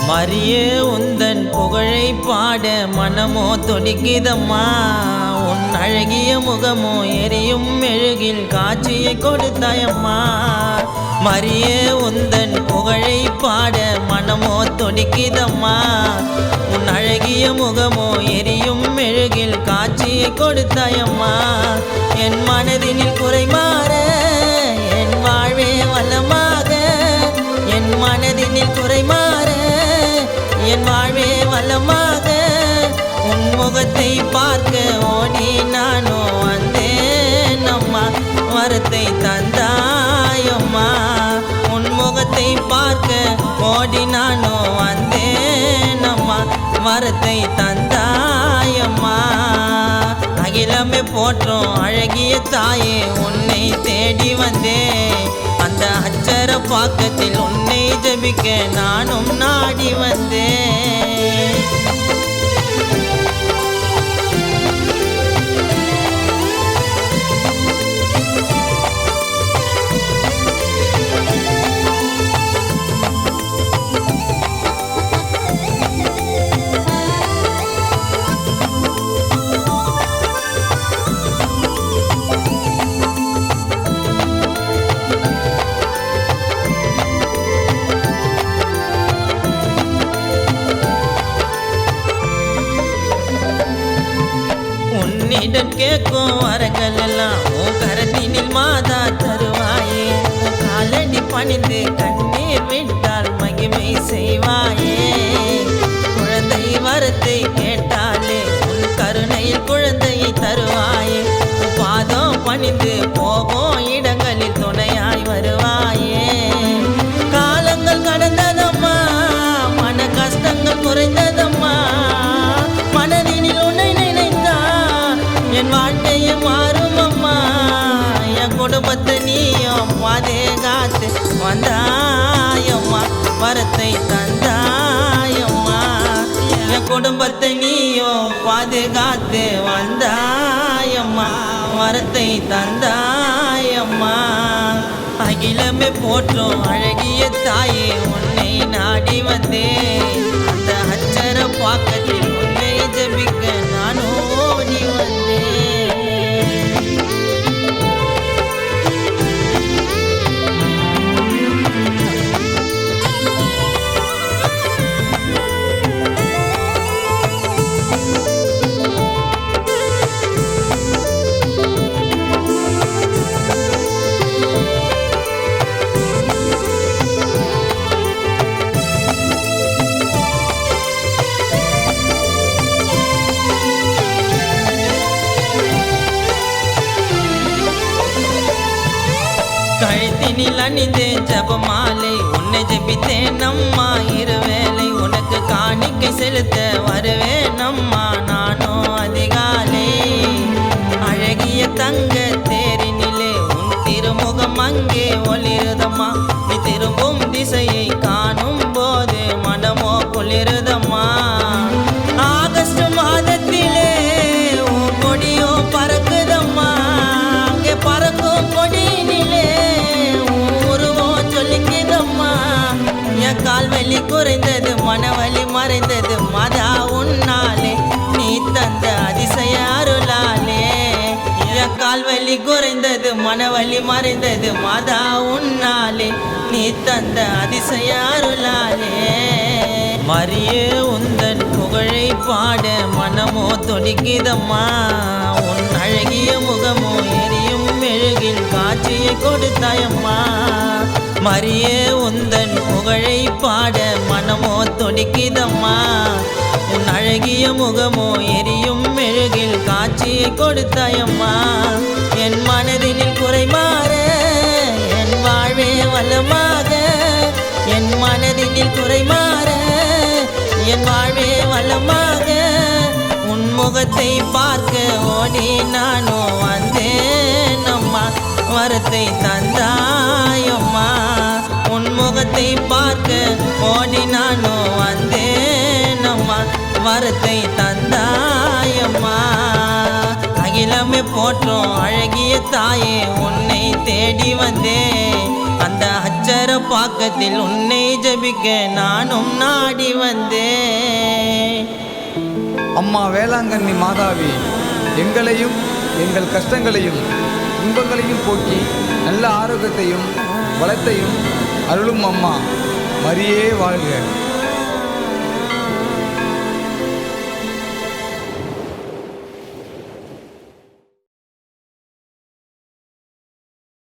மரியே உந்தன் புகழை பாட மனமோ துடிக்குதம்மா. உன் அழகிய முகமோ எரியும் மெழுகில் காட்சியை கொடுத்தாயம்மா. மரியே உந்தன் புகழை பாட மனமோ துடிக்குதம்மா. உன் அழகிய முகமோ எரியும் மெழுகில் காட்சியை கொடுத்தாயம்மா. என் மனதினில் குறை மாற என் வாழ்வே வளமாக. என் மனதினில் குறை மாற என் வாழ்வே வளமாக. உன் முகத்தை பார்க்க ஓடி நானோ வந்தேன் அம்மா. வரத்தை தந்தாயம்மா. உன் முகத்தை பார்க்க ஓடி நானோ வந்தேன் அம்மா. வரத்தை தந்தாயம்மா. அகிலமே போற்றும் அழகிய தாயே உன்னை தேடி வந்தேன். அந்த அச்சர பாக்கத்தில் உன்னை ஜபிக்க நானும் நாடி வந்தேன். உன்னிடம் கேட்கும் வரங்கள் எல்லாம் உன் கரத்தினில் மாதா தருவாயே. உன் காலடி பணிந்து கண்ணீர் விட்டால் மகிமை செய்வாயே. குழந்தை வரத்தை கேட்டாலே உன் கருணையில் குழந்தையை தருவாயே. உன் பாதம் பணிந்து போகும் இடங்களில் துணையாய் வருவாயே. காலங்கள் கடந்ததம்மா, மன கஷ்டங்கள் குறைந்ததம்மா. மனதினில் உன்னை நினைத்தா என் வாழ்க்கையை மாறும் அம்மா. என் குடும்பத்தை நீயும் பாதுகாத்து வந்தாயம்மா. வரத்தை தந்தாயம்மா. என் குடும்பத்தை நீயும் பாதுகாத்து வந்தாயம்மா. வரத்தை தந்தாயம்மா. அகிலமே போற்றும் அழகிய தாயே உன்னை நாடி வந்தேன். அந்த அச்சர பாக்கத்தில் உன்னை ஜபிக்க நான் ஓடி வந்தேன். கழுத்தினில் அணிந்தேன் ஜபமாலை உன்னை ஜபித்தேன் அம்மா. இருவேளை உனக்கு காணிக்கை செலுத்த வருவேன் அம்மா. நானோ அதிகாலை அழகிய தங்க தேரினிலே உன் திருமுகம் அங்கே ஒளிருதம்மா. நீ திரும்பும் திசையை காணும் போது மனமோ குளிருதம்மா. ஆகஸ்ட் மாதத்திலே உன் கொடியோ பறக்குதம்மா. அங்கே பறக்கும் கொடியினிலே என் கால்வலி குறைந்தது மனவலி மறைந்தது மாதா உன்னாலே. நீ தந்த அதிசய அருளாலே. என் கால்வலி குறைந்தது மனவலி மறைந்தது மாதா உன்னாலே. நீ தந்த அதிசய அருளாலே. மரியே உந்தன் புகழை பாட மனமோ துடிக்குதம்மா. உன் அழகிய முகமோ எரியும் மெழுகில் காட்சியை கொடுத்தாயம்மா. மரியே உந்தன் புகழை பாட மனமோ துடிக்குதம்மா. உன் அழகிய முகமோ எரியும் மெழுகில் காட்சியை கொடுத்தாயம்மா. என் மனதினில் குறை மாற என் வாழ்வே வளமாக. என் மனதினில் குறை மாற என் வாழ்வே வளமாக. உன் முகத்தை பார்க்க ஓடி நானோ வந்தேன் அம்மா. வரத்தை தந்தாயம்மா. உன் முகத்தை பார்க்க ஓடி நானோ வந்தேன் அம்மா. வரத்தை தந்தாயம்மா. அகிலமே போற்றும் அழகிய தாயே உன்னை தேடி வந்தேன். அந்த அச்சர பாக்கத்தில் உன்னை ஜபிக்க நானும் நாடி வந்தேன். அம்மா வேளாங்கண்ணி மாதாவே, எங்களையும் எங்கள் கஷ்டங்களையும் துன்பங்களையும் போக்கி நல்ல ஆரோக்கியத்தையும் வளத்தையும் அருளும் அம்மா. மரியே வாழ்க.